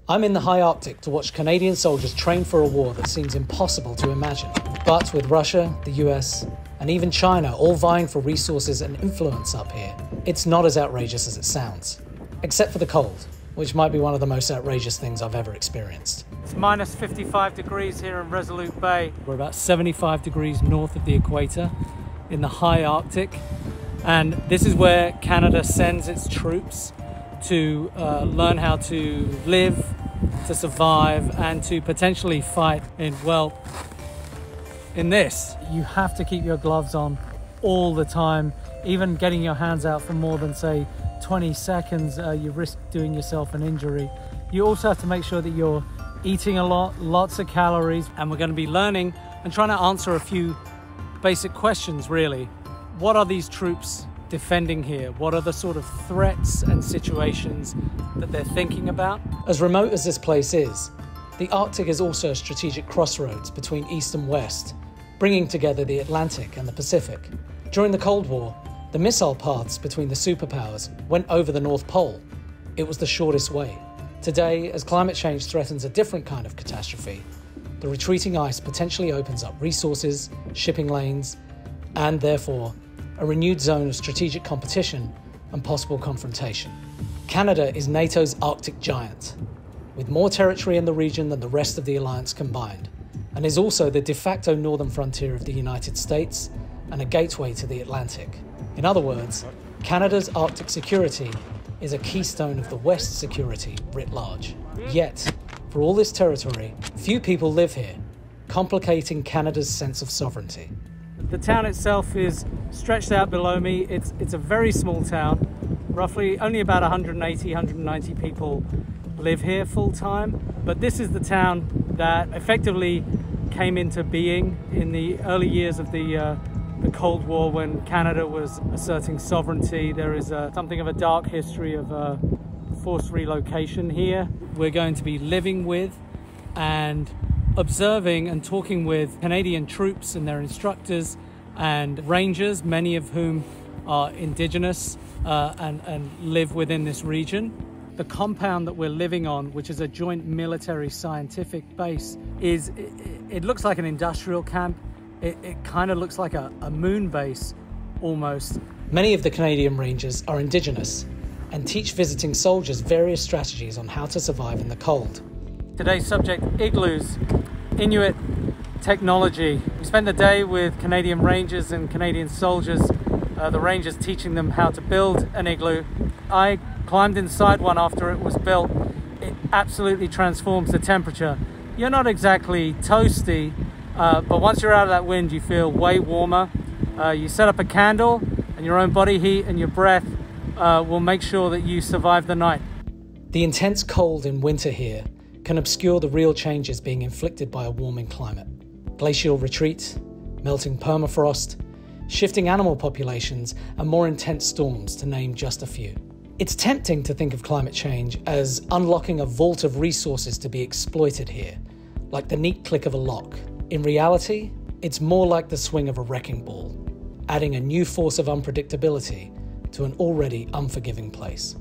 I'm in the high Arctic to watch Canadian soldiers train for a war that seems impossible to imagine. But with Russia, the US, and even China all vying for resources and influence up here, it's not as outrageous as it sounds. Except for the cold, which might be one of the most outrageous things I've ever experienced. It's minus 55 degrees here in Resolute Bay. We're about 75 degrees north of the equator in the high Arctic. And this is where Canada sends its troops to learn how to live, to survive, and to potentially fight in, well, in this. You have to keep your gloves on all the time. Even getting your hands out for more than, say, 20 seconds, you risk doing yourself an injury. You also have to make sure that you're eating a lot, lots of calories, and we're going to be learning and trying to answer a few basic questions, really. What are these troops defending here? What are the sort of threats and situations that they're thinking about? As remote as this place is, the Arctic is also a strategic crossroads between East and West, bringing together the Atlantic and the Pacific. During the Cold War, the missile paths between the superpowers went over the North Pole. It was the shortest way. Today, as climate change threatens a different kind of catastrophe, the retreating ice potentially opens up resources, shipping lanes, and therefore a renewed zone of strategic competition and possible confrontation. Canada is NATO's Arctic giant, with more territory in the region than the rest of the alliance combined, and is also the de facto northern frontier of the United States and a gateway to the Atlantic. In other words, Canada's Arctic security is a keystone of the West's security writ large. Yet, for all this territory, few people live here, complicating Canada's sense of sovereignty. The town itself is stretched out below me. It's a very small town. Roughly only about 180, 190 people live here full time. But this is the town that effectively came into being in the early years of the Cold War, when Canada was asserting sovereignty. There is something of a dark history of forced relocation here. We're going to be living with and observing and talking with Canadian troops and their instructors and rangers, many of whom are indigenous and live within this region. The compound that we're living on, which is a joint military scientific base, it looks like an industrial camp. It kind of looks like a moon base almost. Many of the Canadian Rangers are indigenous and teach visiting soldiers various strategies on how to survive in the cold. Today's subject, igloos, Inuit technology. We spent the day with Canadian Rangers and Canadian soldiers, the Rangers teaching them how to build an igloo. I climbed inside one after it was built. It absolutely transforms the temperature. You're not exactly toasty, but once you're out of that wind, you feel way warmer. You set up a candle, and your own body heat and your breath will make sure that you survive the night. The intense cold in winter here can obscure the real changes being inflicted by a warming climate. Glacial retreat, melting permafrost, shifting animal populations, and more intense storms, to name just a few. It's tempting to think of climate change as unlocking a vault of resources to be exploited here, like the neat click of a lock. In reality, it's more like the swing of a wrecking ball, adding a new force of unpredictability to an already unforgiving place.